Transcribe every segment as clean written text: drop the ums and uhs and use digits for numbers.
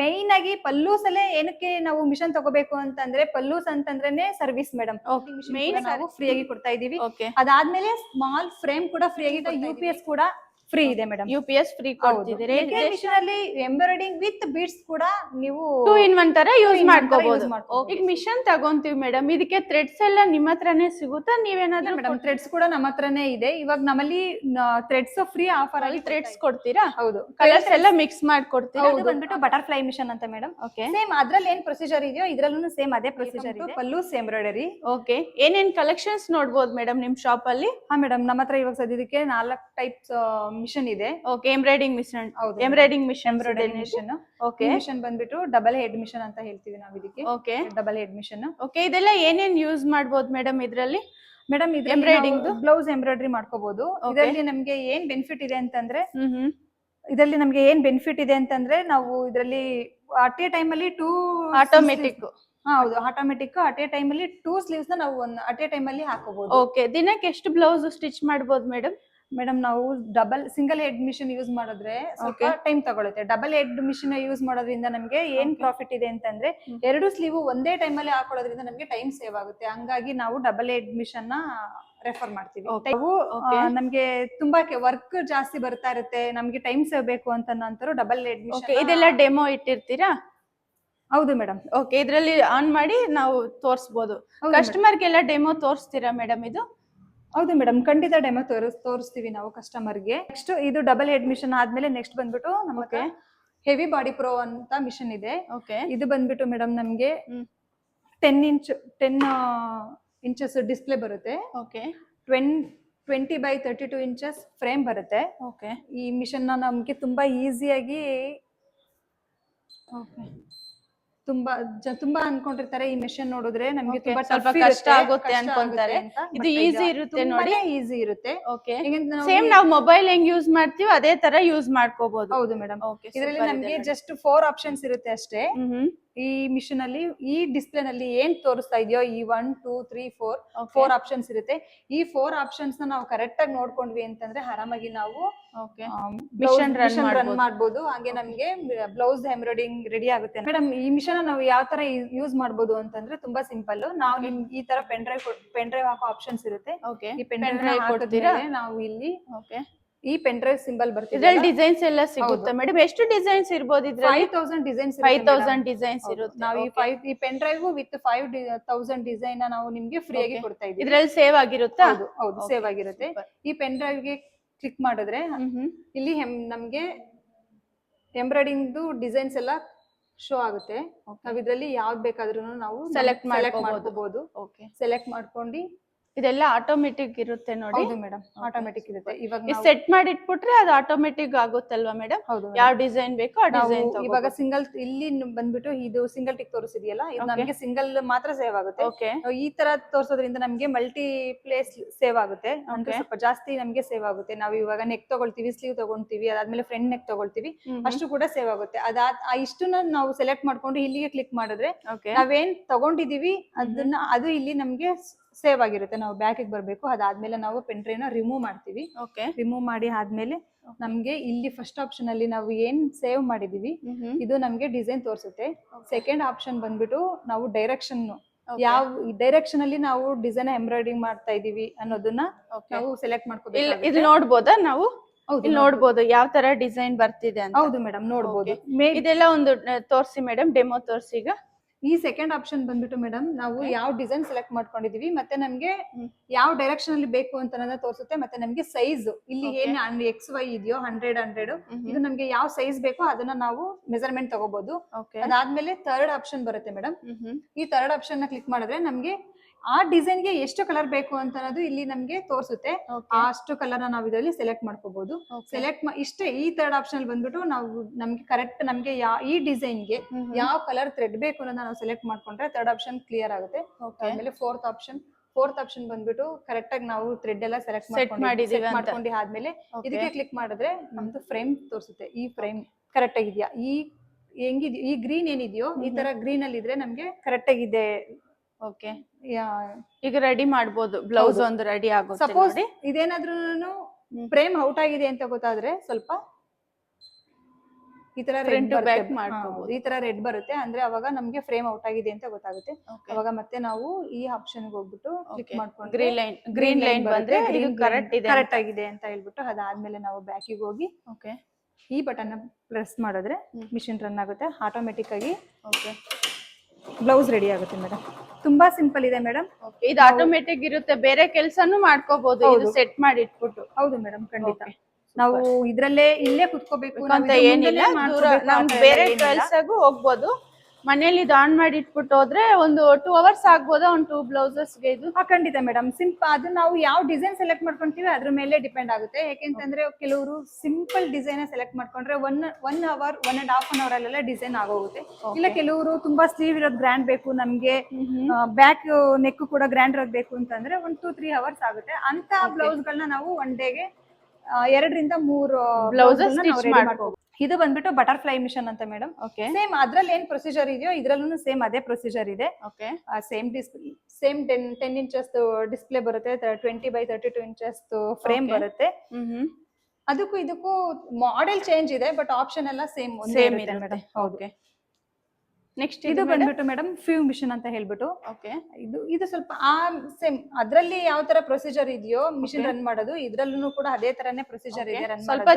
Main ಆಗಿ ಪಲ್ಲೂಸ್ ಅಲ್ಲೇ ಏನಕ್ಕೆ ನಾವು ಮಿಷನ್ ತಗೋಬೇಕು ಅಂತಂದ್ರೆ ಪಲ್ಲೂಸ್ ಅಂತಂದ್ರೇನೆ ಸರ್ವಿಸ್ ಮೇಡಮ್. ಮೇನ್ ನಾವು ಫ್ರೀ ಆಗಿ ಕೊಡ್ತಾ ಇದೀವಿ. ಅದಾದ್ಮೇಲೆ ಸ್ಮಾಲ್ ಫ್ರೇಮ್ ಕೂಡ ಫ್ರೀ ಆಗಿ, UPS ಕೂಡ ಫ್ರೀ ಇದೆ ಮೇಡಮ್. UPS ಫ್ರೀ ಕೊಡ್ತಿದ್ದೀರಿ. ಮಿಷನ್ ಅಲ್ಲಿ ಎಂಬ್ರಾಯ್ಡಿಂಗ್ ವಿತ್ ಬೀಡ್ಸ್ ಕೂಡ ನೀವು 2 in 1 ತರ ಯೂಸ್ ಮಾಡ್ಕೋಬಹುದು. ಈಗ ಮಿಷನ್ ತಗೊಂತೀವಿ ಮೇಡಮ್, ಇದಕ್ಕೆ ಥ್ರೆಡ್ಸ್ ಎಲ್ಲ ನಿಮ್ಮ ಹತ್ರನೇ ಸಿಗುತ್ತಾ? ನೀವೇನಾದ್ರೂ ಮೇಡಮ್ ಥ್ರೆಡ್ಸ್ ಕೂಡ ನಮ್ಮ ಹತ್ರನೇ ಇದೆ. ಇವಾಗ ನಮ್ಮಲ್ಲಿ ಥ್ರೆಡ್ಸ್ ಫ್ರೀ ಆಫರ್ ಆಗಿ ಥ್ರೆಡ್ಸ್ ಕೊಡ್ತೀರಾ? ಹೌದು. ಕಲರ್ಸ್ ಎಲ್ಲ ಮಿಕ್ಸ್ ಮಾಡ್ಕೊಡ್ತೀರಾ? ಇದು ಬಂದ್ಬಿಟ್ಟು ಬಟರ್ಫ್ಲೈ ಮಿಷನ್ ಅಂತ ಮೇಡಮ್. ಸೇಮ್ ಅದ್ರಲ್ಲಿ ಏನ್ ಪ್ರೊಸೀಜರ್ ಇದೆಯೋ ಇದ್ರಲ್ಲೂ ಸೇಮ್ ಅದೇ ಪ್ರೊಸೀಜರ್ ಇದೆ. ಪಲ್ಲೂಸ್ ಎಂಬ್ರಾಯ್ಡರಿ. ಓಕೆ, ಏನೇನ್ ಕಲೆಕ್ಷನ್ಸ್ ನೋಡಬಹುದು ಮೇಡಮ್ ನಿಮ್ ಶಾಪ್ ಅಲ್ಲಿ? ಹಾ ಮೇಡಮ್, ನಮ್ಮ ಹತ್ರ ಇವಾಗ ಸದ್ಯಕ್ಕೆ 4 ಟೈಪ್ಸ್ ಮಿಷನ್ ಇದೆ. Okay, embroidering machine. ಹೌದು, ಎಂಬ್ರಾಯ್ಡಿಂಗ್ ಮಿಷನ್. ಓಕೆ, ಮಿಷನ್ ಬಂದ್ಬಿಟ್ಟು ಡಬಲ್ ಹೆಡ್ ಮಿಷನ್ ಅಂತ ಹೇಳ್ತೀವಿ ನಾವು ಇದಕ್ಕೆ. Okay, double head mission. Okay, ಇದೆಲ್ಲ ಏನೇನ್ ಯೂಸ್ ಮಾಡಬಹುದು ಮೇಡಮ್ ಇದ್ರಲ್ಲಿ? ಮೇಡಮ್ ಎಂಬ್ರಾಯ್ಡಿಂಗ್ ಬ್ಲೌಸ್ ಎಂಬ್ರಾಯ್ಡರಿ ಮಾಡ್ಕೋಬಹುದು. ಇದರಲ್ಲಿ ನಮ್ಗೆ ಏನ್ ಬೆನಿಫಿಟ್ ಇದೆ ಅಂತಂದ್ರೆ ನಾವು ಇದರಲ್ಲಿ ಅಟ್ ಎ ಟೈಮ್ ಅಲ್ಲಿ 2 ಆಟೋಮೆಟಿಕ್. ಹೌದು, ಆಟೋಮೆಟಿಕ್. ಅಟ್ ಎ ಟೈಮ್ ಅಲ್ಲಿ 2 ಸ್ಲೀವ್ಸ್ ನ ನಾವು ಅಟ್ ಎ ಟೈಮ್ ಅಲ್ಲಿ ಹಾಕೋಬಹುದು. ಓಕೆ, ದಿನಕ್ಕೆ ಎಷ್ಟು ಬ್ಲೌಸ್ ಸ್ಟಿಚ್ ಮಾಡಬಹುದು ಮೇಡಮ್? ಮೇಡಮ್ ನಾವು ಸಿಂಗಲ್ ಹೆಡ್ ಮಿಷನ್ ಯೂಸ್ ಮಾಡಿದ್ರೆ ಸ್ವಲ್ಪ ಟೈಮ್ ತಗೊಳುತ್ತೆ. ಡಬಲ್ ಹೆಡ್ ಮಿಷನ್ ಯೂಸ್ ಮಾಡೋದ್ರಿಂದ ನಮ್ಗೆ ಏನ್ ಪ್ರಾಫಿಟ್ ಇದೆ ಅಂತಂದ್ರೆ 2 ಸ್ಲೀವ್ ಒಂದೇ ಟೈಮ್ ಅಲ್ಲಿ ಹಾಕೊಳ್ಳೋದ್ರಿಂದ ನಮ್ಗೆ ಟೈಮ್ ಸೇವ್ ಆಗುತ್ತೆ. ಹಂಗಾಗಿ ನಾವು ಡಬಲ್ ಹೆಡ್ ಮಿಷನ್ ನ ರೆಫರ್ ಮಾಡ್ತೀವಿ. ನಮ್ಗೆ ತುಂಬಾ ವರ್ಕ್ ಜಾಸ್ತಿ ಬರ್ತಾ ಇರುತ್ತೆ, ನಮ್ಗೆ ಟೈಮ್ ಸೇವ್ ಬೇಕು ಅಂತ ನಂತರ ಡಬಲ್ ಹೆಡ್ ಮಿಷನ್. ಇದೆಲ್ಲ ಡೆಮೋ ಇಟ್ಟಿರ್ತೀರಾ? ಹೌದು ಮೇಡಮ್. ಓಕೆ, ಇದ್ರಲ್ಲಿ ಆನ್ ಮಾಡಿ ನಾವು ತೋರಿಸಬಹುದು. ಕಸ್ಟಮರ್ಗೆಲ್ಲ ಡೆಮೋ ತೋರಿಸ್ತೀರಾ ಮೇಡಮ್ ಇದು? ಹೌದು ಮೇಡಮ್, ಖಂಡಿತ ಡೆಮೋ ತೋರಿಸ್ತೀವಿ ನಾವು ಕಸ್ಟಮರ್ಗೆ. ನೆಕ್ಸ್ಟ್ ಇದು ಡಬಲ್ ಹೆಡ್ ಮಿಷನ್ ಆದ್ಮೇಲೆ ನೆಕ್ಸ್ಟ್ ಬಂದ್ಬಿಟ್ಟು ನಮಗೆ ಹೆವಿ ಬಾಡಿ ಪ್ರೋ ಅಂತ ಮಿಷನ್ ಇದೆ. ಇದು ಬಂದ್ಬಿಟ್ಟು ಮೇಡಮ್ ನಮ್ಗೆ 10 ಇಂಚಸ್ ಡಿಸ್ಪ್ಲೇ ಬರುತ್ತೆ. ಓಕೆ, 20 by 32 ಇಂಚಸ್ ಫ್ರೇಮ್ ಬರುತ್ತೆ. ಓಕೆ, ಈ ಮಿಷನ್ ನಮ್ಗೆ ತುಂಬಾ ಈಸಿಯಾಗಿ ತುಂಬಾ ಅನ್ಕೊಂಡಿರ್ತಾರೆ ಈ ಮಿಷನ್ ನೋಡಿದ್ರೆ ನಮ್ಗೆ ತುಂಬಾ ಸ್ವಲ್ಪ ಕಷ್ಟ ಆಗುತ್ತೆ ಅನ್ಕೊಂತಾರೆ. ಇದು ಈಸಿ ಇರುತ್ತೆ ನೋಡಿ, ಈಸಿ ಇರುತ್ತೆ. ಸೇಮ್ ನಾವು ಮೊಬೈಲ್ ಹೆಂಗ್ ಯೂಸ್ ಮಾಡ್ತೀವಿ ಅದೇ ತರ ಯೂಸ್ ಮಾಡ್ಕೋಬಹುದು. ಹೌದು ಮೇಡಮ್. ಇದರಲ್ಲಿ ನಮ್ಗೆ ಜಸ್ಟ್ 4 ಆಪ್ಷನ್ಸ್ ಇರುತ್ತೆ ಅಷ್ಟೇ. ಈ ಮಿಷನ್ ಅಲ್ಲಿ ಈ ಡಿಸ್ಪ್ಲೇ ನಲ್ಲಿ ಏನ್ ತೋರಿಸ್ತಾ ಇದೆಯೋ ಈ 1 2 3 4 ಆಪ್ಷನ್ಸ್ ಇರುತ್ತೆ. ಈ 4 ಆಪ್ಷನ್ಸ್ ನ ನಾವು ಕರೆಕ್ಟ್ ಆಗಿ ನೋಡ್ಕೊಂಡ್ವಿ ಅಂತಂದ್ರೆ ಆರಾಮಾಗಿ ನಾವು ಮಿಷನ್ ರನ್ ಮಾಡಬಹುದು. ಹಾಗೆ ನಮ್ಗೆ ಬ್ಲೌಸ್ ಎಂಬ್ರಾಯ್ಡಿಂಗ್ ರೆಡಿ ಆಗುತ್ತೆ ಮೇಡಮ್. ಈ ಮಿಷನ್ ನಾವು ಯಾವ ತರ ಯೂಸ್ ಮಾಡಬಹುದು ಅಂತಂದ್ರೆ ತುಂಬಾ ಸಿಂಪಲ್. ನಾವು ಈ ತರ ಪೆನ್ ಡ್ರೈವ್ ಹಾಕೋ ಆಪ್ಷನ್ಸ್ ಇರುತ್ತೆ. ಈ ಪೆನ್ ಡ್ರೈವ್ ಹಾಕಿದ್ರೆ ನಾವು ಇಲ್ಲಿ ಈ ಪೆನ್ ಡ್ರೈವ್ ಸಿಂಬಲ್ ಬರ್ತಿದೆ. ಇದರಲ್ಲಿ ಡಿಸೈನ್ಸ್ ಎಲ್ಲ ಸಿಗುತ್ತೆ ಮೇಡಮ್. ಎಷ್ಟು ಡಿಸೈನ್ಸ್ ಇರಬಹುದು ಇದ್ರಲ್ಲಿ? 5000 ಡಿಸೈನ್ಸ್ 5000 ಡಿಸೈನ್ಸ್ ಇರುತ್ತೆ. ನಾವು ಈ ಪೆನ್ ಡ್ರೈವ್ ವಿತ್ 5000 ಡಿಸೈನ್ ನಾವು ನಿಮ್ಗೆ ಫ್ರೀ ಆಗಿ ಕೊಡ್ತಾ ಇದೀವಿ. ಇದರಲ್ಲಿ ಸೇವ್ ಆಗಿರುತ್ತಾ? ಹೌದು, ಸೇವ್ ಆಗಿರುತ್ತೆ. ಈ ಪೆನ್ ಡ್ರೈವ್ ಗೆ ಕ್ಲಿಕ್ ಮಾಡಿದ್ರೆ ಇಲ್ಲಿ ನಮ್ಗೆ ಎಂಬ್ರಾಯ್ಡಿಂಗ್ ಡಿಸೈನ್ಸ್ ಎಲ್ಲ ಶೋ ಆಗುತ್ತೆ. ನಾವ್ ಇದ್ರಲ್ಲಿ ಯಾವ್ದು ಬೇಕಾದ್ರೂ ನಾವು ಸೆಲೆಕ್ಟ್ ಮಾಡ್ಕೋಬಹುದು. ಸೆಲೆಕ್ಟ್ ಮಾಡ್ಕೊಂಡು ಇದೆಲ್ಲ ಆಟೋಮೆಟಿಕ್ ಇರುತ್ತೆ ನೋಡಿ. ಹೌದು ಮೇಡಮ್, ಆಟೋಮೆಟಿಕ್ ಇರುತ್ತೆ. ಇವಾಗ ಸೆಟ್ ಮಾಡಿ ಇಟ್ಬಿಟ್ರೆ ಅದು ಆಟೋಮೆಟಿಕ್ ಆಗುತ್ತಲ್ವಾ ಮೇಡಮ್? ಯಾವ ಡಿಸೈನ್ ಬೇಕೋ ಆ ಡಿಸೈನ್. ಇವಾಗ ಸಿಂಗಲ್ ಇಲ್ಲಿ ಬಂದ್ಬಿಟ್ಟು ಇದು ಸಿಂಗಲ್ ಟಿಕ್ ತೋರಿಸಿದೆಯಲ್ಲ, ಇದು ನಮಗೆ ಸಿಂಗಲ್ ಮಾತ್ರ ಸೇವ್ ಆಗುತ್ತೆ. ಈ ತರ ತೋರಿಸೋದ್ರಿಂದ ನಮ್ಗೆ ಮಲ್ಟಿ ಪ್ಲೇಸ್ ಸೇವ್ ಆಗುತ್ತೆ, ಅಂದ್ರೆ ಸ್ವಲ್ಪ ಜಾಸ್ತಿ ನಮ್ಗೆ ಸೇವ್ ಆಗುತ್ತೆ. ನಾವು ಇವಾಗ ನೆಕ್ ತಗೊಳ್ತೀವಿ, ಸ್ಲೀವ್ ತಗೊಳ್ತೀವಿ, ಅದಾದ್ಮೇಲೆ ಫ್ರಂಟ್ ನೆಕ್ ತಗೊಳ್ತೀವಿ, ಅಷ್ಟು ಕೂಡ ಸೇವ್ ಆಗುತ್ತೆ. ಇಷ್ಟನ್ನ ನಾವು ಸೆಲೆಕ್ಟ್ ಮಾಡ್ಕೊಂಡು ಇಲ್ಲಿಗೆ ಕ್ಲಿಕ್ ಮಾಡಿದ್ರೆ ನಾವೇನ್ ತಗೊಂಡಿದೀವಿ ಅದು ಇಲ್ಲಿ ನಮ್ಗೆ ಸೇವ್ ಆಗಿರುತ್ತೆ. ನಾವು ಬ್ಯಾಕ್ ಬರ್ಬೇಕು. ಅದಾದ್ಮೇಲೆ ನಾವು ಪೆನ್ ಡ್ರೈವ್ ನ ರಿಮೂವ್ ಮಾಡ್ತೀವಿ. ರಿಮೂವ್ ಮಾಡಿ ಆದ್ಮೇಲೆ ನಮ್ಗೆ ಇಲ್ಲಿ ಫಸ್ಟ್ ಆಪ್ಷನ್ ಅಲ್ಲಿ ನಾವು ಏನ್ ಸೇವ್ ಮಾಡಿದೀವಿ ಇದು ನಮ್ಗೆ ಡಿಸೈನ್ ತೋರಿಸುತ್ತೆ. ಸೆಕೆಂಡ್ ಆಪ್ಷನ್ ಬಂದ್ಬಿಟ್ಟು ನಾವು ಡೈರೆಕ್ಷನ್, ಯಾವ ಡೈರೆಕ್ಷನ್ ಅಲ್ಲಿ ನಾವು ಡಿಸೈನ್ ಎಂಬ್ರಾಯ್ಡಿಂಗ್ ಮಾಡ್ತಾ ಇದೀವಿ ಅನ್ನೋದನ್ನ ನಾವು ಸೆಲೆಕ್ಟ್ ಮಾಡ್ಕೋಬೇಕು. ಇಲ್ಲಿ ನೋಡ್ಬೋದಾ ನಾವು? ನೋಡ್ಬೋದು ಯಾವ ತರ ಡಿಸೈನ್ ಬರ್ತಿದೆ ಅಂತ. ಹೌದು ಮೇಡಮ್, ನೋಡ್ಬೋದು. ಇದೆಲ್ಲ ಒಂದು ತೋರಿಸಿ ಮೇಡಮ್, ಡೆಮೋ ತೋರಿಸಿ. ಈಗ ಈ ಸೆಕೆಂಡ್ ಆಪ್ಷನ್ ಬಂದ್ಬಿಟ್ಟು ಮೇಡಮ್ ನಾವು ಯಾವ ಡಿಸೈನ್ ಸೆಲೆಕ್ಟ್ ಮಾಡ್ಕೊಂಡಿದೀವಿ ಮತ್ತೆ ನಮ್ಗೆ ಯಾವ ಡೈರೆಕ್ಷನ್ ಅಲ್ಲಿ ಬೇಕು ಅಂತ ತೋರಿಸುತ್ತೆ. ಮತ್ತೆ ನಮ್ಗೆ ಸೈಜ್ ಇಲ್ಲಿ ಏನ್ XY ಇದೆಯೋ 100 ಇದು ನಮ್ಗೆ ಯಾವ ಸೈಜ್ ಬೇಕೋ ಅದನ್ನ ನಾವು ಮೆಜರ್ಮೆಂಟ್ ತಗೋಬಹುದು. ಅದಾದ್ಮೇಲೆ ಥರ್ಡ್ ಆಪ್ಷನ್ ಬರುತ್ತೆ ಮೇಡಮ್. ಈ ಥರ್ಡ್ ಆಪ್ಷನ್ ನ ಕ್ಲಿಕ್ ಮಾಡಿದ್ರೆ ನಮ್ಗೆ ಆ ಡಿಸೈನ್ ಗೆ ಎಷ್ಟು ಕಲರ್ ಬೇಕು ಅಂತ ಅನ್ನೋದು ಇಲ್ಲಿ ನಮ್ಗೆ ತೋರಿಸುತ್ತೆ. ಅಷ್ಟು ಕಲರ್ ನಾವು ಇದರಲ್ಲಿ ಸೆಲೆಕ್ಟ್ ಮಾಡ್ಕೋಬಹುದು. ಇಷ್ಟೇ. ಈ ಥರ್ಡ್ ಆಪ್ಷನ್ ಬಂದ್ಬಿಟ್ಟು ನಾವು ನಮ್ಗೆ ಕರೆಕ್ಟ್ ನಮ್ಗೆ ಈ ಡಿಸೈನ್ ಗೆ ಯಾವ ಕಲರ್ ಥ್ರೆಡ್ ಬೇಕು ಅನ್ನೋದನ್ನ ನಾವು ಸೆಲೆಕ್ಟ್ ಮಾಡ್ಕೊಂಡ್ರೆ ಥರ್ಡ್ ಆಪ್ಷನ್ ಕ್ಲಿಯರ್ ಆಗುತ್ತೆ. ಆಮೇಲೆ ಫೋರ್ತ್ ಆಪ್ಷನ್ ಬಂದ್ಬಿಟ್ಟು ಕರೆಕ್ಟ್ ಆಗಿ ನಾವು ಥ್ರೆಡ್ ಎಲ್ಲ ಸೆಲೆಕ್ಟ್ ಮಾಡ್ಕೊಂಡು ಆದ್ಮೇಲೆ ಇದಕ್ಕೆ ಕ್ಲಿಕ್ ಮಾಡಿದ್ರೆ ನಮ್ದು ಫ್ರೇಮ್ ತೋರಿಸುತ್ತೆ. ಈ ಫ್ರೇಮ್ ಕರೆಕ್ಟ್ ಆಗಿದ್ಯಾ, ಹೆಂಗಿದ್ಯೋ, ಈ ಗ್ರೀನ್ ಏನಿದೆಯೋ ಈ ತರ ಗ್ರೀನ್ ಅಲ್ಲಿ ಇದ್ರೆ ನಮ್ಗೆ ಕರೆಕ್ಟ್ ಆಗಿದೆ. ಈಗ ರೆಡಿ ಮಾಡಬಹುದು. ಬ್ಲೌಸ್ ಒಂದು ರೆಡಿ ಆಗುತ್ತೆ. ಸಪೋಸ್ ಇದೇನಾದ್ರೂ ಫ್ರೇಮ್ ಔಟ್ ಆಗಿದೆ ಅಂತ ಗೊತ್ತಾದ್ರೆ ಸ್ವಲ್ಪ ಈ ತರ Front to back ರೆಡ್ ಮಾಡ್ಕೋಬಹುದು. ಈ ತರ ರೆಡ್ ಬರುತ್ತೆ ಅಂದ್ರೆ ಅವಾಗ ನಮ್ಗೆ ಫ್ರೇಮ್ ಔಟ್ ಆಗಿದೆ ಅಂತ ಗೊತ್ತಾಗುತ್ತೆ. Okay. ಅವಾಗ ಮತ್ತೆ ನಾವು ಈ ಆಪ್ಷನ್ ಹೋಗ್ಬಿಟ್ಟು ಕ್ಲಿಕ್ Okay. ಮಾಡ್ಕೊಂಡ್ರೆ ಗ್ರೀನ್ ಲೈನ್ ಬಂದ್ರೆ ಇದು ಕರೆಕ್ಟ್ ಇದೆ. ಕರೆಕ್ಟ್ ಆಗಿದೆ ಅಂತ ಹೇಳ್ಬಿಟ್ಟು ಅದಾದ್ಮೇಲೆ ನಾವು ಬ್ಯಾಕಿಗೆ ಹೋಗಿ ಓಕೆ ಈ ಬಟನ್ ಪ್ರೆಸ್ ಮಾಡಿದ್ರೆ ಮಿಷಿನ್ ರನ್ ಆಗುತ್ತೆ ಆಟೋಮೆಟಿಕ್ ಆಗಿ. ಓಕೆ ಬ್ಲೌಸ್ ರೆಡಿ ಆಗುತ್ತೆ ಮೇಡಮ್. ತುಂಬಾ ಸಿಂಪಲ್ ಇದೆ ಮೇಡಮ್. ಇದು ಆಟೋಮೆಟಿಕ್ ಇರುತ್ತೆ, ಬೇರೆ ಕೆಲ್ಸನೂ ಮಾಡ್ಕೋಬಹುದು ಇದು ಸೆಟ್ ಮಾಡಿ ಇಟ್ಬಿಟ್ಟು. ಹೌದು ಮೇಡಮ್, ಖಂಡಿತ. Okay. ನಾವು ಇಲ್ಲೇ ಕುತ್ಕೋಬೇಕು ಅಂತ ಏನಿಲ್ಲ, ನಮ್ ಬೇರೆ ಕೆಲ್ಸಗೂ ಹೋಗ್ಬೋದು. ಮನೇಲಿ ಇದು ಆನ್ ಮಾಡಿ ಇಟ್ಬಿಟ್ಟು ಹೋದ್ರೆ ಒಂದು 2 hours ಆಗ್ಬೋದಾ ಒಂದು 2 ಬ್ಲೌಸಸ್ಗೆ ಇದು? ಖಂಡಿತ ಮೇಡಮ್. ಅದು ನಾವು ಯಾವ ಡಿಸೈನ್ ಸೆಲೆಕ್ಟ್ ಮಾಡ್ಕೊಂತೀವಿ ಅದ್ರ ಮೇಲೆ ಡಿಪೆಂಡ್ ಆಗುತ್ತೆ. ಯಾಕೆಂತಂದ್ರೆ ಕೆಲವರು ಸಿಂಪಲ್ ಡಿಸೈನ್ ಸೆಲೆಕ್ಟ್ ಮಾಡ್ಕೊಂಡ್ರೆ 1 hour 1.5 hour ಅಲ್ಲೆಲ್ಲ ಡಿಸೈನ್ ಆಗೋಗುತ್ತೆ. ಇಲ್ಲ ಕೆಲವರು ತುಂಬಾ ಸ್ಲೀವ್ ಇರೋದು ಗ್ರ್ಯಾಂಡ್ ಬೇಕು ನಮ್ಗೆ, ಬ್ಯಾಕ್ ನೆಕ್ ಕೂಡ ಗ್ರ್ಯಾಂಡ್ ಇರೋದು ಬೇಕು ಅಂತಂದ್ರೆ 1-2-3 hours ಆಗುತ್ತೆ. ಅಂತ ಬ್ಲೌಸ್ ಗಳನ್ನ ನಾವು ಒನ್ ಡೇಗೆ 2 ರಿಂದ 3 ಬ್ಲೌಸಸ್ ಸ್ಟಿಚ್ ಮಾಡ್ಕೋ. ಇದು ಬಂದ್ಬಿಟ್ಟು ಬಟರ್ಫ್ಲೈ ಮಿಷನ್ ಅಂತ ಮೇಡಮ್. ಸೇಮ್ ಅದ್ರಲ್ಲಿ ಏನ್ ಪ್ರೊಸೀಜರ್ ಇದೆಯೋ ಇದ್ರಲ್ಲೂ ಸೇಮ್ ಅದೇ ಪ್ರೊಸೀಜರ್ ಇದೆ. ಸೇಮ್ 10 inches ಡಿಸ್ಪ್ಲೇ ಬರುತ್ತೆ, 20x32 inches ಫ್ರೇಮ್ ಬರುತ್ತೆ. ಅದಕ್ಕೂ ಇದಕ್ಕೂ ಮಾಡೆಲ್ ಚೇಂಜ್ ಇದೆ, ಬಟ್ ಆಪ್ಷನ್ ಎಲ್ಲ ಸೇಮ್ ಇರುತ್ತೆ ಮೇಡಮ್. ಹೌದು. ನೆಕ್ಸ್ಟ್ ಇದು ಬಂದ್ಬಿಟ್ಟು ಮೇಡಮ್ ಫ್ಯೂ ಮಿಷನ್ ಅಂತ ಹೇಳ್ಬಿಟ್ಟು, ಇದು ಸ್ವಲ್ಪ ಸೇಮ್ ಅದ್ರಲ್ಲಿ ಯಾವ ತರ ಪ್ರೊಸೀಜರ್ ಇದೆಯೋ ಮಿಷಿನ್ ರನ್ ಮಾಡೋದು, ಇದ್ರಲ್ಲೂ ಕೂಡ ಅದೇ ತರನೇ ಪ್ರೊಸೀಜರ್ ಇದೆ. ಸ್ವಲ್ಪ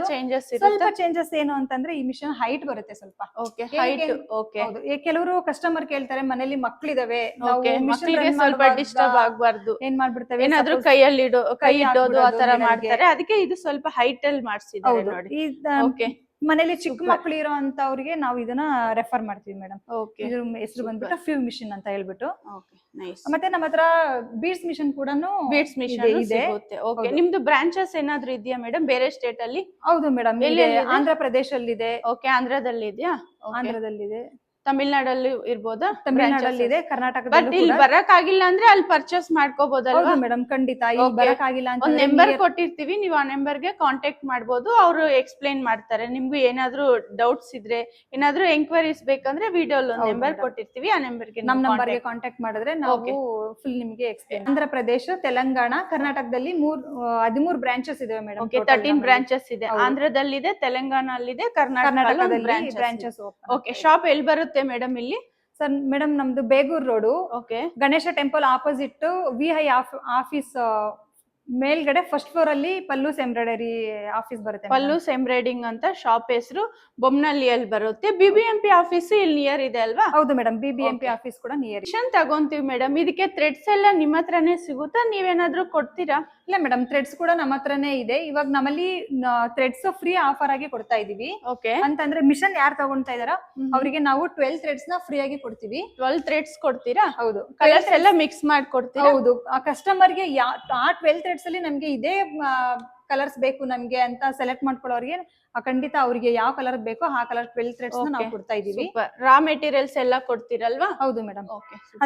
ಚೇಂಜಸ್ ಏನು ಅಂತಂದ್ರೆ ಈ ಮಿಷನ್ ಹೈಟ್ ಬರುತ್ತೆ ಸ್ವಲ್ಪ. ಕೆಲವರು ಕಸ್ಟಮರ್ ಕೇಳ್ತಾರೆ ಮನೇಲಿ ಮಕ್ಳಿದಾವೆ, ಸ್ವಲ್ಪ ಡಿಸ್ಟರ್ಬ್ ಆಗ್ಬಾರ್ದು, ಏನ್ ಮಾಡ್ಬಿಡ್ತೇವೆ ಏನಾದ್ರೂ ಕೈ ಇಡೋದು ಆತರ ಮಾಡ್ತಾರೆ, ಅದಕ್ಕೆ ಇದು ಸ್ವಲ್ಪ ಹೈಟ್ ಅಲ್ಲಿ ಮಾಡ್ಸಿದ್ದಾರೆ ನೋಡಿ. ಮನೇಲಿ ಚಿಕ್ಕ ಮಕ್ಳು ಇರೋ ಅಂತವ್ರಿಗೆ ನಾವು ಇದನ್ನ ರೆಫರ್ ಮಾಡ್ತೀವಿ ಮೇಡಮ್. ಇದ್ರ ಹೆಸರು ಬಂದ್ಬಿಟ್ಟು ಫ್ಯೂ ಮಿಷನ್ ಅಂತ ಹೇಳ್ಬಿಟ್ಟು. ಮತ್ತೆ ನಮ್ಮ ಹತ್ರ ಬೀಡ್ಸ್ ಮಿಷನ್ ಕೂಡ ಇದೆ. ನಿಮ್ದು ಬ್ರಾಂಚಸ್ ಏನಾದ್ರು ಇದೆಯಾ ಮೇಡಮ್ ಬೇರೆ ಸ್ಟೇಟ್ ಅಲ್ಲಿ? ಹೌದು ಮೇಡಮ್, ಆಂಧ್ರ ಪ್ರದೇಶ ಅಲ್ಲಿ ಇದೆ. ಆಂಧ್ರದಲ್ಲಿ ಇದೆಯಾ? ಆಂಧ್ರದಲ್ಲಿದೆ. ತಮಿಳ್ನಾಡಲ್ಲಿ ಇರ್ಬೋದಾ? ತಮಿಳ್ನಾಡಲ್ಲಿ ಇದೆ, ಕರ್ನಾಟಕದಲ್ಲಿ. ಬಟ್ ಇಲ್ಲಿ ಬರಕ್ ಆಗಿಲ್ಲ ಅಂದ್ರೆ ಅಲ್ಲಿ ಪರ್ಚೇಸ್ ಮಾಡ್ಕೋಬಹುದಲ್ವಾ ಮೇಡಮ್? ಖಂಡಿತ. ಬರಕ್ ಆಗಿಲ್ಲ ಅಂತ ಒಂದ್ ನಂಬರ್ ಕೊಟ್ಟಿರ್ತೀವಿ, ನೀವು ಆ ನಂಬರ್ಗೆ ಕಾಂಟ್ಯಾಕ್ಟ್ ಮಾಡ್ಬೋದು, ಅವರು ಎಕ್ಸ್ಪ್ಲೈನ್ ಮಾಡ್ತಾರೆ. ನಿಮ್ಗೂ ಏನಾದ್ರು ಡೌಟ್ಸ್ ಇದ್ರೆ, ಏನಾದ್ರು ಎಂಕ್ವೈರೀಸ್ ಬೇಕಂದ್ರೆ ವಿಡಿಯೋಲ್ ಒಂದು ನಂಬರ್ ಕೊಟ್ಟಿರ್ತೀವಿ, ಆ ನಂಬರ್ಗೆ ನಮ್ ನಂಬರ್ಗೆ ಕಾಂಟ್ಯಾಕ್ಟ್ ಮಾಡಿದ್ರೆ ನಾವು ಫುಲ್ ನಿಮ್ಗೆ ಎಕ್ಸ್ಪ್ಲೈನ್. ಆಂಧ್ರ ಪ್ರದೇಶ, ತೆಲಂಗಾಣ, ಕರ್ನಾಟಕದಲ್ಲಿ 13 ಬ್ರಾಂಚಸ್ ಇದೆ ಮೇಡಮ್. 13 ಬ್ರಾಂಚಸ್ ಇದೆ. ಆಂಧ್ರದಲ್ಲಿದೆ, ತೆಲಂಗಾಣಲ್ಲಿದೆ, ಕರ್ನಾಟಕದಲ್ಲಿ ಬ್ರಾಂಚಸ್. ಓಕೆ, ಶಾಪ್ ಎಲ್ಲಿ ಬರುತ್ತೆ ಮೇಡಮ್ ಇಲ್ಲಿ? ಸರ್ ಮೇಡಮ್ ನಮ್ದು Begur road, Ganesha temple opposite VI office ಮೇಲ್ಗಡೆ ಫಸ್ಟ್ ಫ್ಲೋರ್ ಅಲ್ಲಿ ಪಲ್ಲೂಸ್ ಎಂಬ್ರಾಯ್ಡರಿ ಆಫೀಸ್ ಬರುತ್ತೆ. ಪಲ್ಲೂಸ್ ಎಂಬ್ರಾಯ್ಡಿಂಗ್ ಅಂತ ಶಾಪ್ ಹೆಸರು. ಬೊಮ್ಮನಹಳ್ಳಿಯಲ್ಲಿ ಬರುತ್ತೆ. BBMP ಆಫೀಸ್ ಇಲ್ಲಿ ನಿಯರ್ ಇದೆ ಅಲ್ವಾ? ಹೌದು ಮೇಡಮ್, BBMP ಆಫೀಸ್ ಕೂಡ ನಿಯರ್. ಮಿಷನ್ ತಗೊಂತೀವಿ ಮೇಡಮ್, ಇದಕ್ಕೆ ಥ್ರೆಡ್ಸ್ ಎಲ್ಲ ನಿಮ್ಮ ಹತ್ರನೇ ಸಿಗುತ್ತಾ, ನೀವೇನಾದ್ರೂ ಕೊಡ್ತೀರಾ? ಇಲ್ಲ ಮೇಡಮ್, ಥ್ರೆಡ್ಸ್ ಕೂಡ ನಮ್ಮ ಹತ್ರನೇ ಇದೆ. ಇವಾಗ ನಮ್ಮಲ್ಲಿ ಥ್ರೆಡ್ಸ್ ಫ್ರೀ ಆಫರ್ ಆಗಿ ಕೊಡ್ತಾ ಇದೀವಿ. ಅಂತಂದ್ರೆ ಮಿಷನ್ ಯಾರು ತಗೊಂತಾ ಇದಾರ ಅವರಿಗೆ ನಾವು 12 ಥ್ರೆಡ್ಸ್ ನ ಫ್ರೀ ಆಗಿ ಕೊಡ್ತೀವಿ. 12 ಥ್ರೆಡ್ಸ್ ಕೊಡ್ತೀರಾ? ಹೌದು. ಕಲರ್ಸ್ ಎಲ್ಲ ಮಿಕ್ಸ್ ಮಾಡ್ಕೊಡ್ತೀರಾ? ಹೌದು. ಆ ಕಸ್ಟಮರ್ ಗೆ ಆ 12 ಥ್ರೆಡ್ಸ್ ಅಲ್ಲಿ ನಮ್ಗೆ ಇದೇ ಕಲರ್ಸ್ ಬೇಕು ನಮ್ಗೆ ಅಂತ ಸೆಲೆಕ್ಟ್ ಮಾಡ್ಕೊಳ್ಳೋರಿಗೆ ಖಂಡಿತ ಅವ್ರಿಗೆ ಯಾವ ಕಲರ್ ಬೇಕೋ ಆ ಕಲರ್ 12 ಥ್ರೆಡ್ಸ್ ನಾವು ಕೊಡ್ತಾ ಇದೀವಿ. ರಾ ಮೆಟೀರಿಯಲ್ಸ್ ಎಲ್ಲ ಕೊಡ್ತೀರಲ್ವಾ? ಹೌದು ಮೇಡಮ್.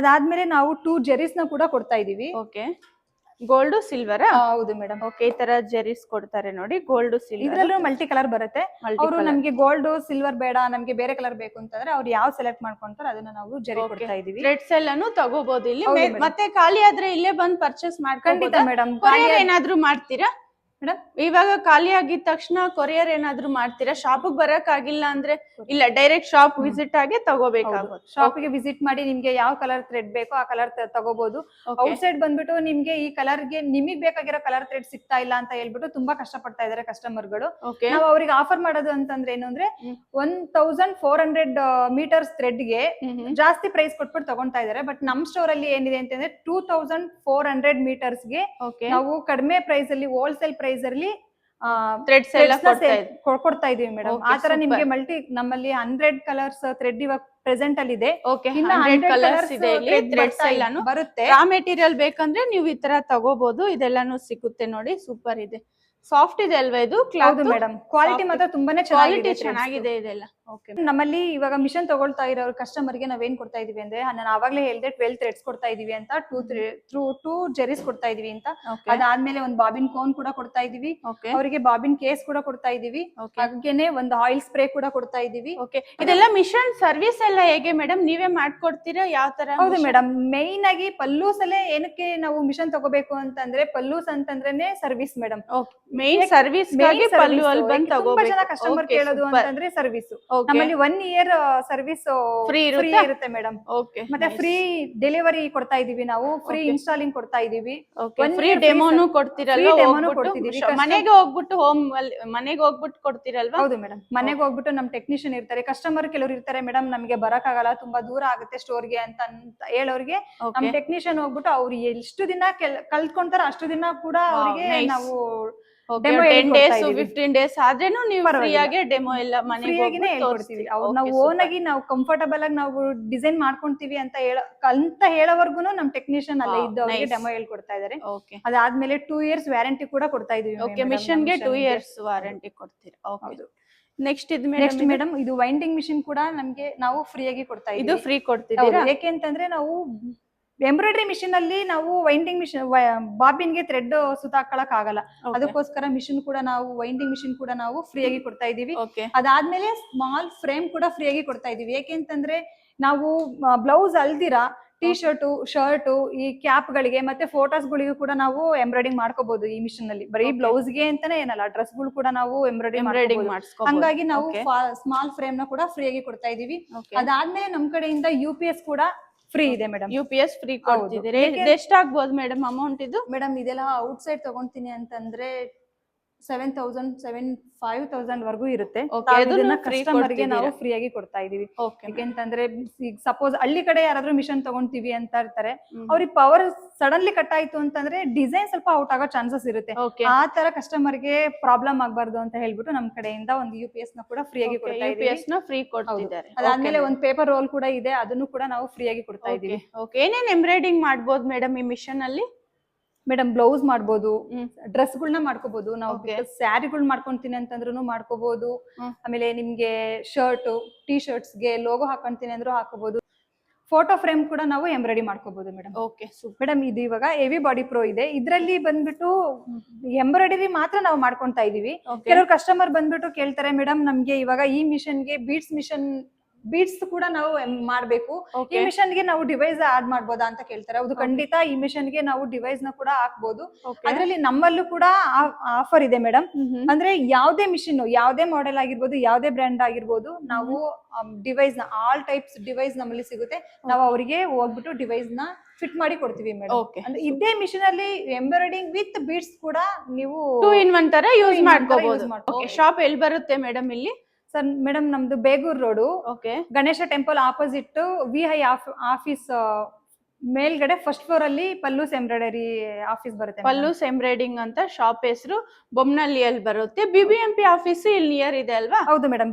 ಅದಾದ್ಮೇಲೆ ನಾವು 2 ಜೆರೀಸ್ ನ ಕೂಡ ಕೊಡ್ತಾ ಇದೀವಿ. Gold silver? ಹೌದು ಮೇಡಮ್. ಈ ತರ ಜೆರೀಸ್ ಕೊಡ್ತಾರೆ ನೋಡಿ, ಗೋಲ್ಡ್ ಸಿಲ್ವರ್. ಇದ್ರಲ್ಲೂ ಮಲ್ಟಿ ಕಲರ್ ಬರುತ್ತೆ. ಅವರು ನಮ್ಗೆ ಗೋಲ್ಡ್ ಸಿಲ್ವರ್ ಬೇಡ, ನಮ್ಗೆ ಬೇರೆ ಕಲರ್ ಬೇಕು ಅಂತಂದ್ರೆ ಅವ್ರು ಯಾವ ಸೆಲೆಕ್ಟ್ ಮಾಡ್ಕೊಂತಾರೆ ಅದನ್ನ ನಾವು ಜೆರಿ ಕೊಡ್ತಾ ಇದೀವಿ. ಥ್ರೆಡ್ಸ್ ಎಲ್ಲಾನು ತಗೋಬಹುದು ಇಲ್ಲಿ. ಮತ್ತೆ ಖಾಲಿ ಆದ್ರೆ ಇಲ್ಲೇ ಬಂದ್ ಪರ್ಚೇಸ್ ಖಂಡಿತ ಮೇಡಮ್. ಏನಾದ್ರೂ ಮಾಡ್ತೀರಾ ಮೇಡಮ್? ಇವಾಗ ಖಾಲಿ ಆಗಿದ ತಕ್ಷಣ ಕೊರಿಯರ್ ಏನಾದ್ರು ಮಾಡ್ತೀರಾ? ಶಾಪ್ ಬರಕ್ ಆಗಿಲ್ಲ ಅಂದ್ರೆ ಇಲ್ಲ, ಡೈರೆಕ್ಟ್ ಶಾಪ್ ವಿಸಿಟ್ ಆಗಿ ತಗೋಬೇಕಾಗುತ್ತೆ. ಶಾಪ್ ಗೆ ವಿಸಿಟ್ ಮಾಡಿ ನಿಮ್ಗೆ ಯಾವ ಕಲರ್ ಥ್ರೆಡ್ ಬೇಕೋ ಆ ಕಲರ್ ತಗೋಬಹುದು. ಔಟ್ ಸೈಡ್ ಬಂದ್ಬಿಟ್ಟು ನಿಮ್ಗೆ ಈ ಕಲರ್ ಗೆ ನಿಮಗ್ ಬೇಕಾಗಿರೋ ಕಲರ್ ಥ್ರೆಡ್ ಸಿಗ್ತಾ ಇಲ್ಲ ಅಂತ ಹೇಳ್ಬಿಟ್ಟು ತುಂಬಾ ಕಷ್ಟ ಪಡ್ತಾ ಇದಾರೆ ಕಸ್ಟಮರ್ ಗಳು. ನಾವು ಅವ್ರಿಗೆ ಆಫರ್ ಮಾಡೋದು ಅಂತಂದ್ರೆ ಏನು ಅಂದ್ರೆ 1400 ಮೀಟರ್ಸ್ ಥ್ರೆಡ್ ಗೆ ಜಾಸ್ತಿ ಪ್ರೈಸ್ ಕೊಟ್ಬಿಟ್ಟು ತಗೊಂತಾ ಇದಾರೆ. ಬಟ್ ನಮ್ ಸ್ಟೋರ್ ಅಲ್ಲಿ ಏನಿದೆ ಅಂತಂದ್ರೆ 2400 ಮೀಟರ್ಸ್ ಗೆ ನಾವು ಕಡಿಮೆ ಪ್ರೈಸ್ ಅಲ್ಲಿ ಹೋಲ್ಸೇಲ್ ಪ್ರೈಸ್ ಅಲ್ಲಿ ಥ್ರೆಡ್ಸ್ ಎಲ್ಲ ಕೊಡ್ತಾ ಇದೀವಿ ಮೇಡಮ್. ಆತರ ನಿಮ್ಗೆ ನಮ್ಮಲ್ಲಿ 100 ಕಲರ್ಸ್ ಥ್ರೆಡ್ ಇವಾಗ ಪ್ರೆಸೆಂಟ್ ಅಲ್ಲಿ ಇದೆ. 100 ಕಲರ್ಸ್ ಇದೆ ಇಲ್ಲಿ. ಥ್ರೆಡ್ಸ್ ಎಲ್ಲಾನು ಬರುತ್ತೆ. ರಾ ಮೆಟೀರಿಯಲ್ ಬೇಕಂದ್ರೆ ನೀವು ಈ ತರ ತಗೋಬಹುದು. ಇದೆಲ್ಲಾನು ಸಿಗುತ್ತೆ ನೋಡಿ, ಸೂಪರ್ ಇದೆ, ಸಾಫ್ಟ್ ಇದೆ ಅಲ್ವಾ ಇದು ಕ್ಲಾತ್? ಮೇಡಮ್, ಕ್ವಾಲಿಟಿ ಮಾತ್ರ ತುಂಬಾನೇ ಚೆನ್ನಾಗಿದೆ ಇದೆಲ್ಲ. ನಮ್ಮಲ್ಲಿ ಇವಾಗ ಮಿಷನ್ ತಗೊಳ್ತಾ ಇರೋ ಕಸ್ಟಮರ್ ಗೆ ನಾವೇನ್ ಕೊಡ್ತಾ ಇದೀವಿ ಅಂದ್ರೆ, ನಾನು ಆವಾಗ್ಲೇ ಹೇಳಿದೆ 12 ಥ್ರೆಡ್ಸ್ ಕೊಡ್ತಾ ಇದೀವಿ ಅಂತ, 2 ಜೆರೀಸ್ ಕೊಡ್ತಾ ಇದೀವಿ ಅಂತ. ಅದಾದ್ಮೇಲೆ ಒಂದು ಬಾಬಿನ್ ಕೋನ್ ಕೂಡ ಕೊಡ್ತಾ ಇದೀವಿ ಅವರಿಗೆ, ಬಾಬಿನ್ ಕೇಸ್ ಕೂಡ ಕೊಡ್ತಾ ಇದೀವಿ, ಹಾಗೇನೆ ಒಂದು ಆಯಿಲ್ ಸ್ಪ್ರೇ ಕೂಡ ಕೊಡ್ತಾ ಇದೀವಿ. ಇದೆಲ್ಲ ಮಿಷನ್ ಸರ್ವಿಸ್ ಎಲ್ಲ ಹೇಗೆ ಮೇಡಮ್? ನೀವೇ ಮಾಡ್ಕೊಡ್ತೀರಾ ಯಾವ ತರ? ಹೌದು ಮೇಡಮ್. ಮೇನ್ ಆಗಿ ಪಲ್ಲೂಸ್ ಅಲ್ಲೇ ಏನಕ್ಕೆ ನಾವು ಮಿಷನ್ ತಗೋಬೇಕು ಅಂತಂದ್ರೆ, ಪಲ್ಲೂಸ್ ಅಂತಂದ್ರೆ ಸರ್ವಿಸ್ ಮೇಡಮ್. ಮೇನ್ ಸರ್ವಿಸ್ ಗಾಗಿ ಪಲ್ಲು ಅಲ್ಲಿ ಬಂದು ತಗೋಬೇಕು. ತುಂಬಾ ಜನ ಕಸ್ಟಮರ್ ಕೇಳೋದು ಅಂತಂದ್ರೆ ಸರ್ವಿಸ್. Okay. ನಮ್ಮಲ್ಲಿ 1 year ಸರ್ವಿಸ್ Free ಫ್ರೀ ಇರುತ್ತಾ? ಇರುತ್ತೆ ಮೇಡಮ್. ಓಕೆ ಮತ್ತೆ ಫ್ರೀ ಡೆಲಿವರಿ ಕೊಡ್ತಾ ಇದೀವಿ ನಾವು, ಫ್ರೀ Okay. ಇನ್ಸ್ಟಾಲಿಂಗ್ ಕೊಡ್ತಾ ಇದೀವಿ. Okay One free year free ಡೆಮೋನು sir. ಕೊಡ್ತಿರಲ್ವಾ? Free demoನು ಹೋಗ್ಬಿಟ್ಟು ಕೊಡ್ತಿದೀವಿ. ಮನೆಗೆ ಹೋಗ್ಬಿಟ್ಟು ಮನೆಗೆ ಹೋಗ್ಬಿಟ್ಟು ಕೊಡ್ತಿರಲ್ವಾ? ಹೌದು ಮೇಡಮ್, ಮನೆಗೆ ಹೋಗ್ಬಿಟ್ಟು ನಮ್ ಟೆಕ್ನಿಷಿಯನ್ ಇರ್ತಾರೆ, ಕಸ್ಟಮರ್ ಕೆಲವರು ಇರ್ತಾರೆ ಮೇಡಮ್, ನಮಗೆ ಬರಕ್ಕಾಗಲ್ಲ, ತುಂಬಾ ದೂರ ಆಗುತ್ತೆ ಸ್ಟೋರ್ಗೆ ಅಂತ ಹೇಳೋರಿಗೆ ನಮ್ ಓಕೆ ಟೆಕ್ನಿಷಿಯನ್ ಹೋಗ್ಬಿಟ್ಟು ಅವ್ರು ಎಷ್ಟು ದಿನ ಕಲ್ತ್ಕೊಂತಾರ ಅಷ್ಟು ದಿನ ಕೂಡ Wow, ಅವ್ರಿಗೆ nice. ನಾವು ಓಕೆ ಡೆಮೋ 10 ಹೇಳ್ಕೊಡ್ತಾ ಡೇಸ್ ಇದೀವಿ. 15 ಡೇಸ್ ಆದ್ರೇನು ನೀವು ಫ್ರೀ ಪರವಾಗಿಲ್ಲ. ಆಗಿ ಡೆಮೋ ಎಲ್ಲ ಫ್ರೀ ಮನೆಗೆ ಆಗಿನೇ ಹೋಗ್ಬಿಟ್ಟು ಹೇಳ್ಕೊಡ್ತೀವಿ. ತೋರಿಸ್ತೀವಿ. ನಾವು ಓನ್ ಆಗಿ ನಾವು ಕಂಫರ್ಟಬಲ್ ಆಗಿ ನಾವು ಡಿಸೈನ್ ಮಾಡ್ಕೊಂತೀವಿ ಅಂತ ಹೇಳೋವರ್ಗುನು ನಮ್ ಟೆಕ್ನಿಷಿಯನ್ ಅಲ್ಲೇ Wow, ಇದ್ದು ಅವ್ರಿಗೆ nice. ಡೆಮೋ ಹೇಳ್ಕೊಡ್ತಾ ಇದಾರೆ. ಓಕೆ ಅದಾದ್ಮೇಲೆ 2 years ವ್ಯಾರಂಟಿ ಕೂಡ ಕೊಡ್ತಾ ಇದೀವಿ. ಓಕೆ ಮಿಷನ್ ಗೆ 2 ಇಯರ್ಸ್ ವಾರಂಟಿ ಕೊಡ್ತೀರಾ? ಓಕೆ ಹೌದು. ನೆಕ್ಸ್ಟ್ ಇದು ನೆಕ್ಸ್ಟ್ ಮೇಡಮ್ ಮೇಡಮ್ ಇದು ವೈಂಡಿಂಗ್ ಮಿಷಿನ್ ಕೂಡ ನಮ್ಗೆ ನಾವು ಫ್ರೀ ಆಗಿ ಕೊಡ್ತಾ ಇದು ಇದೀವಿ. ಫ್ರೀ ಕೊಡ್ತಿದ್ದೀರಾ? ಹೌದು, ಯಾಕೆ ಅಂತಂದ್ರೆ ನಾವು ಎಂಬ್ರಾಯ್ಡ್ರಿ ಮಿಷಿನ್ ಅಲ್ಲಿ ನಾವು ವೈಂಡಿಂಗ್ ಮಿಷಿನ್ ಬಾಬಿನ್ಗೆ ಥ್ರೆಡ್ ಸುತ್ತಾಕಳಕ್ ಆಗಲ್ಲ, ಅದಕ್ಕೋಸ್ಕರ ಮಿಷಿನ್ ಕೂಡ ನಾವು ವೈಂಡಿಂಗ್ ಮಿಷಿನ್ ಕೂಡ ನಾವು ಫ್ರೀ ಆಗಿ ಕೊಡ್ತಾ ಇದೀವಿ. ಓಕೆ ಅದಾದ್ಮೇಲೆ ಸ್ಮಾಲ್ ಫ್ರೇಮ್ ಕೂಡ ಫ್ರೀ ಆಗಿ ಕೊಡ್ತಾ ಇದೀವಿ. ಯಾಕೆಂತಂದ್ರೆ ನಾವು ಬ್ಲೌಸ್ ಅಲ್ದಿರಾ ಟೀ ಶರ್ಟ್ ಈ ಕ್ಯಾಪ್ ಗಳಿಗೆ ಮತ್ತೆ ಫೋಟೋಸ್ ಗಳಿಗೂ ಕೂಡ ನಾವು ಎಂಬ್ರಾಯ್ಡಿಂಗ್ ಮಾಡ್ಕೋಬಹುದು ಈ ಮಿಷಿನ್ ಅಲ್ಲಿ. ಬರೀ Okay. ಬ್ಲೌಸ್ ಗೆ ಅಂತಾನೆ ಏನಲ್ಲ, ಡ್ರೆಸ್ ಗಳು ಕೂಡ ನಾವು ಎಂಬ್ರಾಯ್ಡಿಂಗ್ ಎಂಬ್ರಾಯ್ಡಿಂಗ್ ಮಾಡಿಸ್ಕೋಬಹುದು. ಹಂಗಾಗಿ ನಾವು Okay. ಸ್ಮಾಲ್ ಫ್ರೇಮ್ ನ ಕೂಡ ಫ್ರೀ ಆಗಿ ಕೊಡ್ತಾ ಇದೀವಿ. ಓಕೆ ಅದಾದ್ಮೇಲೆ ನಮ್ ಕಡೆಯಿಂದ UPS ಕೂಡ ಫ್ರೀ ಇದೆ ಮೇಡಮ್. UPS ಫ್ರೀ ಹೌದು. ಕೊಡ್ತಿದ್ದೀರಿ. ಇದು ಎಷ್ಟಾಗ್ಬೋದು ಮೇಡಮ್ ಅಮೌಂಟ್ ಇದು? ಮೇಡಮ್ ಇದೆಲ್ಲ ಔಟ್ ಸೈಡ್ ತಗೊಂತೀನಿ ಅಂತಂದ್ರೆ 7,000 5,000 ವರ್ಗೂ ಇರುತ್ತೆ. Okay, ಅದನ್ನು free ಕಸ್ಟಮರ್ ಗೆ ನಾವು ಕೊಡ್ತಿದ್ದೀರಾ? ಫ್ರೀ ಆಗಿ ಕೊಡ್ತಾ ಇದೀವಿ. ಓಕೆ ಯಾಕೆಂತಂದ್ರೆ ಈಗ ಸಪೋಸ್ ಹಳ್ಳಿ ಕಡೆ ಯಾರಾದ್ರೂ ಮಿಷನ್ ತಗೊಂತೀವಿ ಅಂತ ಇರ್ತಾರೆ, ಹ್ಮ್. ಅವ್ರಿಗೆ ಪವರ್ ಸಡನ್ಲಿ ಕಟ್ ಆಯ್ತು ಅಂತಂದ್ರೆ ಡಿಸೈನ್ ಸ್ವಲ್ಪ ಔಟ್ ಆಗೋ ಚಾನ್ಸಸ್ ಇರುತ್ತೆ. ಓಕೆ ಆ ತರ ಕಸ್ಟಮರ್ ಗೆ ಪ್ರಾಬ್ಲಮ್ ಆಗ್ಬಾರ್ದು ಅಂತ ಹೇಳ್ಬಿಟ್ಟು ನಮ್ ಕಡೆಯಿಂದ ಒಂದು UPS ನ ಕೂಡ ಫ್ರೀ ಆಗಿ ಕೊಡ್ತಾ ಇದೀವಿ. UPS ನ ಫ್ರೀ ಕೊಡ್ತಿದ್ದಾರೆ. ಅದಾದ್ಮೇಲೆ ಒಂದು ಪೇಪರ್ ರೋಲ್ ಕೂಡ ಇದೆ, ಅದನ್ನು ಕೂಡ ನಾವು ಫ್ರೀ ಆಗಿ ಕೊಡ್ತಾ ಇದೀವಿ. ಓಕೆ ಏನೇನ್ ಎಂಬ್ರಾಯ್ಡಿಂಗ್ ಮಾಡ್ಬೋದು ಮೇಡಮ್ ಈ ಮಿಷನ್ ಅಲ್ಲಿ? ಮೇಡಮ್ ಬ್ಲೌಸ್ ಮಾಡ್ಬೋದು, ಹ್ಮ್. ಡ್ರೆಸ್ ಗಳನ್ನ ಮಾಡ್ಕೋಬಹುದು, ನಾವು Okay. ಸ್ಯಾರಿಗಳು ಮಾಡ್ಕೊಂತೀನಿ ಅಂತಂದ್ರೂ ಮಾಡ್ಕೋಬಹುದು. ಹ್ಮ್. ಆಮೇಲೆ ನಿಮ್ಗೆ ಶರ್ಟ್ ಟೀ ಶರ್ಟ್ಸ್ ಗೆ ಲೋಗೋ ಹಾಕೊಂತೀನಿ ಅಂದ್ರೂ ಹಾಕೋಬಹುದು. ಫೋಟೋ ಫ್ರೇಮ್ ಕೂಡ ನಾವು ಎಂಬ್ರಾಯ್ಡಿ ಮಾಡ್ಕೋಬಹುದು ಮೇಡಮ್. Okay super. ಮೇಡಮ್ ಇದು ಇವಾಗ ಹೆವಿ ಬಾಡಿ ಪ್ರೋ ಇದೆ, ಇದ್ರಲ್ಲಿ ಬಂದ್ಬಿಟ್ಟು ಎಂಬ್ರಾಯ್ಡರಿ ಮಾತ್ರ ನಾವು ಮಾಡ್ಕೊಂತಾ ಇದೀವಿ. ಓಕೆ ಕೆಲವರು ಕಸ್ಟಮರ್ ಬಂದ್ಬಿಟ್ಟು ಕೇಳ್ತಾರೆ, ಮೇಡಮ್ ನಮ್ಗೆ ಇವಾಗ ಈ ಮಿಷನ್ಗೆ ಬೀಡ್ಸ್ ಕೂಡ ನಾವು ಮಾಡ್ಬೇಕು, ಈ ಓಕೆ ಮಿಷನ್ ಗೆ ನಾವು ಡಿವೈಸ್ ಆಡ್ ಮಾಡ್ಬೋದಾ ಅಂತ ಕೇಳ್ತಾರೆ. ಹೌದು, ಖಂಡಿತ ಈ ಮಿಷನ್ ಗೆ ನಾವು ಡಿವೈಸ್ ನ ಕೂಡ ಹಾಕ್ಬೋದು. ಓಕೆ ಅದ್ರಲ್ಲಿ ನಮ್ಮಲ್ಲೂ ಕೂಡ ಆಫರ್ ಇದೆ ಮೇಡಮ್. ಅಂದ್ರೆ ಯಾವ್ದೇ ಮಿಷಿನ್, ಯಾವ್ದೇ ಮಾಡೆಲ್ ಆಗಿರ್ಬೋದು, ಯಾವ್ದೇ ಬ್ರ್ಯಾಂಡ್ ಆಗಿರ್ಬೋದು, ನಾವು ಡಿವೈಸ್ ನ ಆಲ್ ಟೈಪ್ಸ್ ಡಿವೈಸ್ ನಮ್ಮಲ್ಲಿ ಸಿಗುತ್ತೆ. ನಾವು ಅವರಿಗೆ ಹೋಗ್ಬಿಟ್ಟು ಡಿವೈಸ್ ನ ಫಿಟ್ ಮಾಡಿ ಕೊಡ್ತೀವಿ ಮೇಡಮ್. ಓಕೆ ಅಂದ್ರೆ ಇದೇ ಮಿಷಿನ್ ಅಲ್ಲಿ ಎಂಬ್ರಾಯ್ಡಿಂಗ್ ವಿತ್ ಬೀಡ್ಸ್ ಕೂಡ ನೀವು 2 in 1 ತರ ಯೂಸ್ in one ತರ ಮಾಡ್ಕೋಬಹುದು. use ಮಾಡ್ಬೋದು. ಓಕೆ ಶಾಪ್ ಎಲ್ಲಿ ಬರುತ್ತೆ ಮೇಡಮ್ ಇಲ್ಲಿ? ಸರ್ ಮೇಡಮ್ ನಮ್ದು Begur road, okay Ganesha temple opposite VI office ಮೇಲ್ಗಡೆ ಫಸ್ಟ್ ಫ್ಲೋರ್ ಅಲ್ಲಿ ಪಲ್ಲೂಸ್ ಎಂಬ್ರಾಯ್ಡರಿ ಆಫೀಸ್ ಬರುತ್ತೆ madam. ಪಲ್ಲೂಸ್ ಎಂಬ್ರಾಯ್ಡಿಂಗ್ ಅಂತ ಶಾಪ್ ಹೆಸರು. ಬೊಮ್ಮನಹಳ್ಳಿಯಲ್ಲಿ ಬರುತ್ತೆ. BBMP ಆಫೀಸ್ ಇಲ್ಲಿ ನಿಯರ್ ಇದೆ ಅಲ್ವಾ? ಹೌದು ಮೇಡಮ್.